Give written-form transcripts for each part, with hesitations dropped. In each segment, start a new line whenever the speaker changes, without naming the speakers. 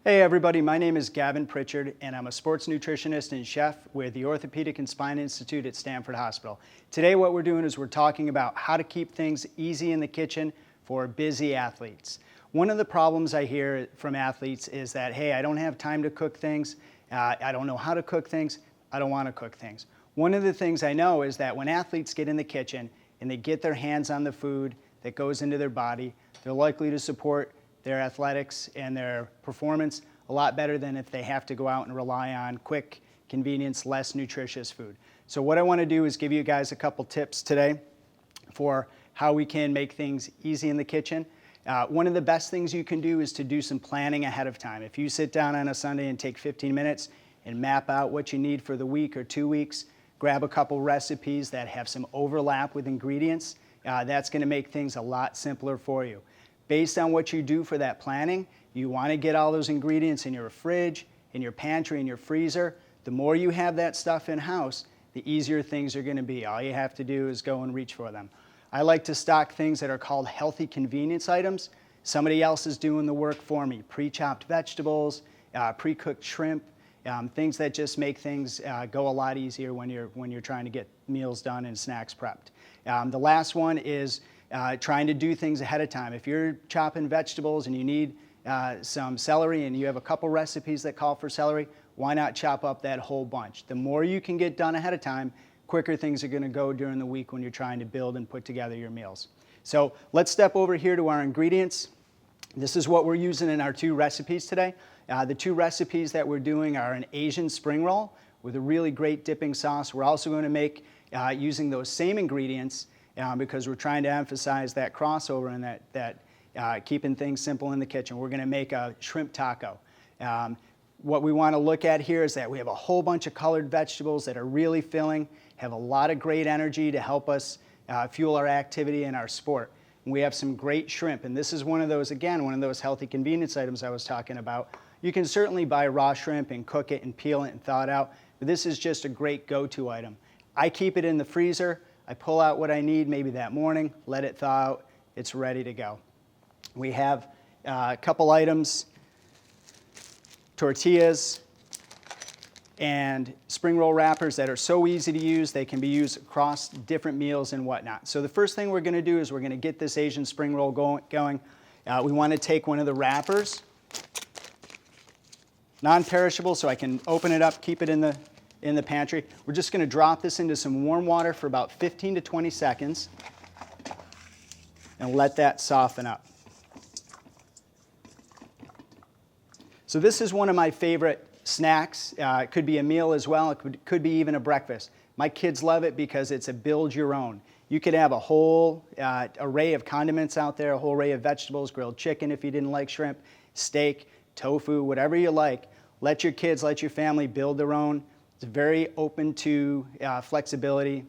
Hey everybody, my name is Gavin Pritchard and I'm a sports nutritionist and chef with the Orthopedic and Spine Institute at Stanford Hospital. Today what we're doing is we're talking about how to keep things easy in the kitchen for busy athletes. One of the problems I hear from athletes is that, hey, I don't have time to cook things, I don't know how to cook things, I don't want to cook things. One of the things I know is that when athletes get in the kitchen and they get their hands on the food that goes into their body, they're likely to support their athletics and their performance a lot better than if they have to go out and rely on quick, convenience, less nutritious food. So what I want to do is give you guys a couple tips today for how we can make things easy in the kitchen. One of the best things you can do is to do some planning ahead of time. If you sit down on a Sunday and take 15 minutes and map out what you need for the week or 2 weeks, grab a couple recipes that have some overlap with ingredients, that's going to make things a lot simpler for you. Based on what you do for that planning, you want to get all those ingredients in your fridge, in your pantry, in your freezer. The more you have that stuff in-house, the easier things are going to be. All you have to do is go and reach for them. I like to stock things that are called healthy convenience items. Somebody else is doing the work for me. Pre-chopped vegetables, pre-cooked shrimp, things that just make things go a lot easier when you're trying to get meals done and snacks prepped. The last one is trying to do things ahead of time. If you're chopping vegetables and you need some celery and you have a couple recipes that call for celery, why not chop up that whole bunch? The more you can get done ahead of time, quicker things are going to go during the week when you're trying to build and put together your meals. So let's step over here to our ingredients. This is what we're using in our 2 recipes today. The 2 recipes that we're doing are an Asian spring roll with a really great dipping sauce. We're also going to make using those same ingredients because we're trying to emphasize that crossover and that keeping things simple in the kitchen. We're going to make a shrimp taco. What we want to look at here is that we have a whole bunch of colored vegetables that are really filling, have a lot of great energy to help us fuel our activity and our sport. And we have some great shrimp, and this is one of those, again, one of those healthy convenience items I was talking about. You can certainly buy raw shrimp and cook it and peel it and thaw it out, but this is just a great go-to item. I keep it in the freezer. I pull out what I need maybe that morning, let it thaw out, it's ready to go. We have a couple items, tortillas and spring roll wrappers that are so easy to use, they can be used across different meals and whatnot. So the first thing we're going to do is we're going to get this Asian spring roll going. We want to take one of the wrappers, non-perishable, so I can open it up, keep it in the pantry. We're just going to drop this into some warm water for about 15 to 20 seconds and let that soften up. So this is one of my favorite snacks. It could be a meal as well. It could be even a breakfast. My kids love it because it's a build your own. You could have a whole array of condiments out there, a whole array of vegetables, grilled chicken if you didn't like shrimp, steak, tofu, whatever you like. Let your kids, let your family build their own. It's very open to flexibility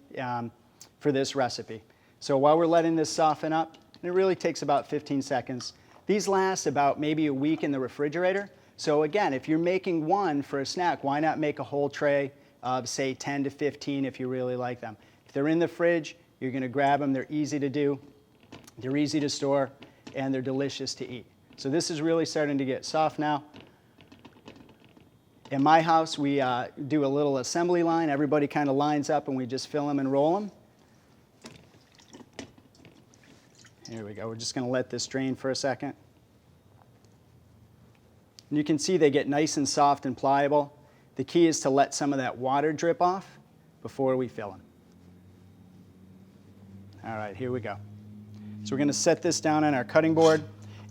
for this recipe. So while we're letting this soften up, and it really takes about 15 seconds, these last about maybe a week in the refrigerator. So again, if you're making one for a snack, why not make a whole tray of say 10 to 15 if you really like them? If they're in the fridge, you're going to grab them. They're easy to do, they're easy to store, and they're delicious to eat. So this is really starting to get soft now. In my house, we do a little assembly line. Everybody kind of lines up and we just fill them and roll them. Here we go. We're just going to let this drain for a second. And you can see they get nice and soft and pliable. The key is to let some of that water drip off before we fill them. All right, here we go. So we're going to set this down on our cutting board.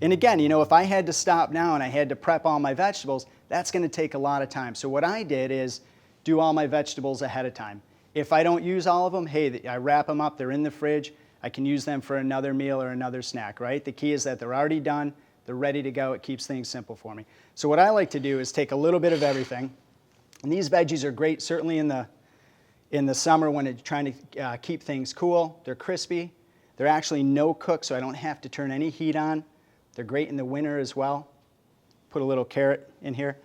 And again, you know, if I had to stop now and I had to prep all my vegetables, that's going to take a lot of time. So what I did is do all my vegetables ahead of time. If I don't use all of them, hey, I wrap them up, they're in the fridge. I can use them for another meal or another snack, right? The key is that they're already done, they're ready to go. It keeps things simple for me. So what I like to do is take a little bit of everything. And these veggies are great, certainly in the summer when it's trying to keep things cool. They're crispy. They're actually no cook, so I don't have to turn any heat on. They're great in the winter as well. Put a little carrot in here.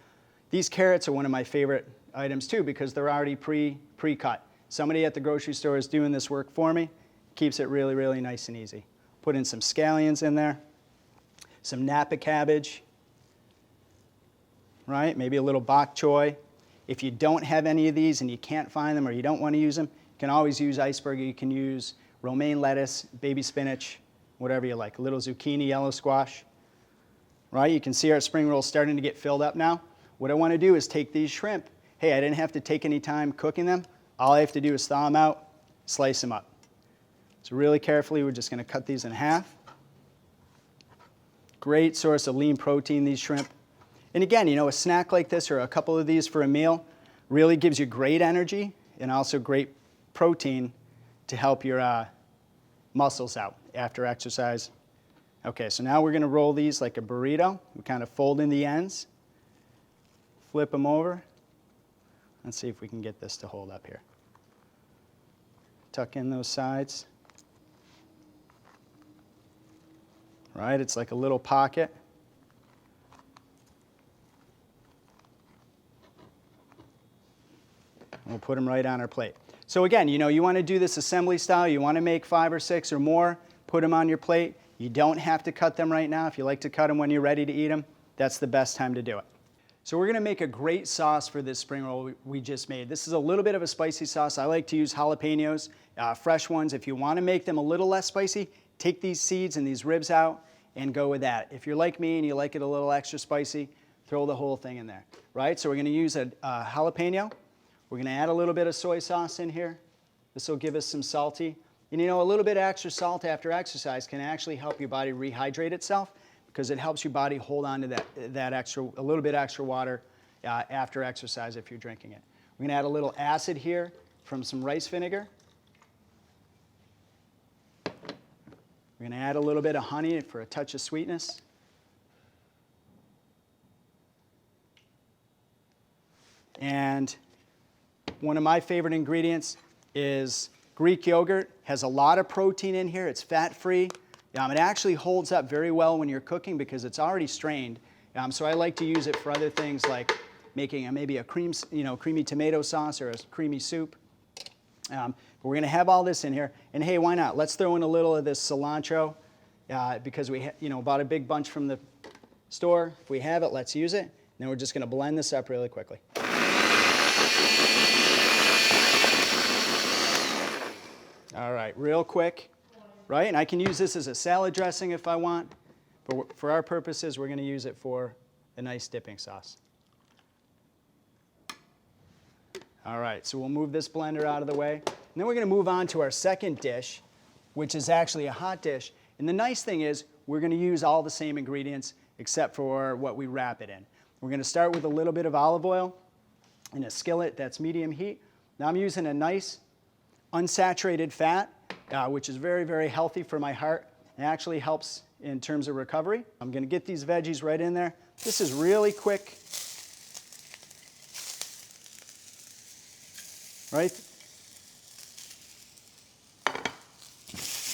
These carrots are one of my favorite items too because they're already pre-cut. Somebody at the grocery store is doing this work for me. Keeps it really, really nice and easy. Put in some scallions in there, some Napa cabbage, right? Maybe a little bok choy. If you don't have any of these and you can't find them or you don't want to use them, you can always use iceberg. You can use romaine lettuce, baby spinach, whatever you like. A little zucchini, yellow squash, right? You can see our spring rolls starting to get filled up now. What I want to do is take these shrimp. Hey, I didn't have to take any time cooking them. All I have to do is thaw them out, slice them up. So really carefully, we're just going to cut these in half. Great source of lean protein, these shrimp. And again, you know, a snack like this or a couple of these for a meal really gives you great energy and also great protein to help your muscles out after exercise. Okay, so now we're going to roll these like a burrito. We kind of fold in the ends, flip them over. Let's see if we can get this to hold up here. Tuck in those sides. Right, it's like a little pocket. We'll put them right on our plate. So again, you know, you want to do this assembly style. You want to make 5 or 6 or more, put them on your plate. You don't have to cut them right now. If you like to cut them when you're ready to eat them, that's the best time to do it. So we're going to make a great sauce for this spring roll we just made. This is a little bit of a spicy sauce. I like to use jalapenos, fresh ones. If you want to make them a little less spicy, take these seeds and these ribs out and go with that. If you're like me and you like it a little extra spicy, throw the whole thing in there, right? So we're going to use a jalapeno. We're going to add a little bit of soy sauce in here. This will give us some salty. And you know, a little bit of extra salt after exercise can actually help your body rehydrate itself because it helps your body hold on to that extra, a little bit extra water after exercise if you're drinking it. We're going to add a little acid here from some rice vinegar. We're going to add a little bit of honey for a touch of sweetness. And one of my favorite ingredients is Greek yogurt. Has a lot of protein in here. It's fat-free. It actually holds up very well when you're cooking because it's already strained. So I like to use it for other things like making maybe a creamy tomato sauce or a creamy soup. But we're going to have all this in here. And hey, why not? Let's throw in a little of this cilantro because we bought a big bunch from the store. If we have it, let's use it. And then we're just going to blend this up really quickly. All right, real quick, right? And I can use this as a salad dressing if I want, but for our purposes, we're going to use it for a nice dipping sauce. All right, so we'll move this blender out of the way. And then we're going to move on to our second dish, which is actually a hot dish. And the nice thing is we're going to use all the same ingredients except for what we wrap it in. We're going to start with a little bit of olive oil in a skillet that's medium heat. Now I'm using a nice unsaturated fat, which is very, very healthy for my heart. It actually helps in terms of recovery. I'm going to get these veggies right in there. This is really quick. Right?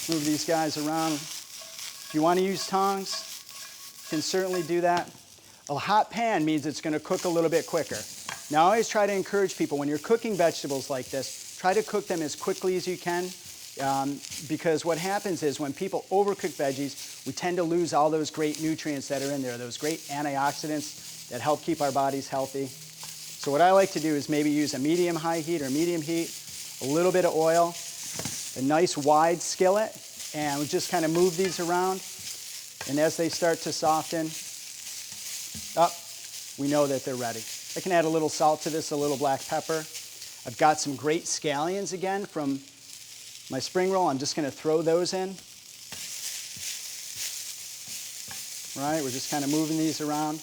Move these guys around. If you want to use tongs, you can certainly do that. A hot pan means it's going to cook a little bit quicker. Now, I always try to encourage people, when you're cooking vegetables like this, try to cook them as quickly as you can because what happens is when people overcook veggies, we tend to lose all those great nutrients that are in there, those great antioxidants that help keep our bodies healthy. So what I like to do is maybe use a medium-high heat or medium heat, a little bit of oil, a nice wide skillet, and we just kind of move these around. And as they start to soften up, we know that they're ready. I can add a little salt to this, a little black pepper. I've got some great scallions again from my spring roll. I'm just going to throw those in. Right, we're just kind of moving these around.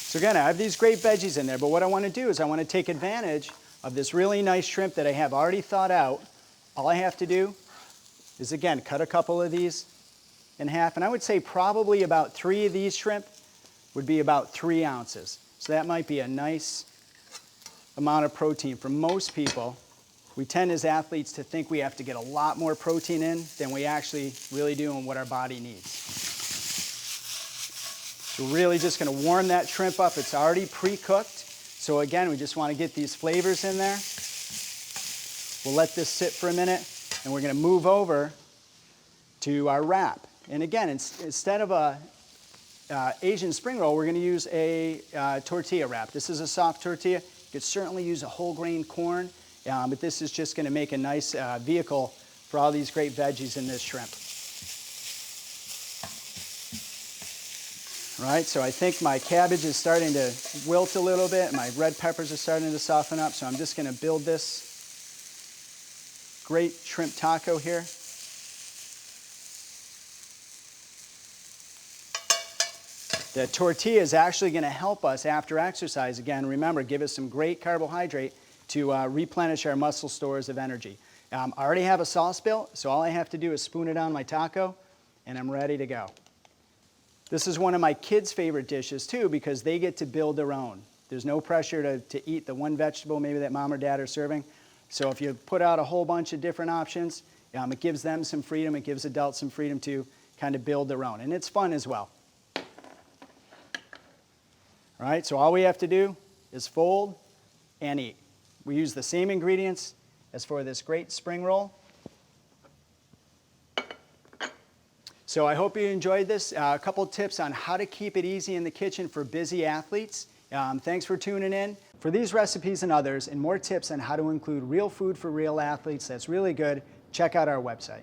So again, I have these great veggies in there, but what I want to do is I want to take advantage of this really nice shrimp that I have already thawed out. All I have to do is, again, cut a couple of these in half, and I would say probably about 3 of these shrimp would be about 3 ounces. So that might be a nice amount of protein. For most people, we tend as athletes to think we have to get a lot more protein in than we actually really do and what our body needs. So we're really just going to warm that shrimp up. It's already pre-cooked. So again, we just want to get these flavors in there. We'll let this sit for a minute, and we're going to move over to our wrap. And again, instead of a Asian spring roll, we're going to use a tortilla wrap. This is a soft tortilla. You could certainly use a whole grain corn, but this is just going to make a nice vehicle for all these great veggies in this shrimp. All right, so I think my cabbage is starting to wilt a little bit. My red peppers are starting to soften up, so I'm just going to build this great shrimp taco here. The tortilla is actually going to help us after exercise. Again, remember, give us some great carbohydrate to replenish our muscle stores of energy. I already have a sauce built, so all I have to do is spoon it on my taco, and I'm ready to go. This is one of my kids' favorite dishes too, because they get to build their own. There's no pressure to eat the one vegetable maybe that mom or dad are serving. So if you put out a whole bunch of different options, it gives them some freedom. It gives adults some freedom to kind of build their own. And it's fun as well. All right, so all we have to do is fold and eat. We use the same ingredients as for this great spring roll. So I hope you enjoyed this. A couple tips on how to keep it easy in the kitchen for busy athletes. Thanks for tuning in. For these recipes and others, and more tips on how to include real food for real athletes that's really good, check out our website.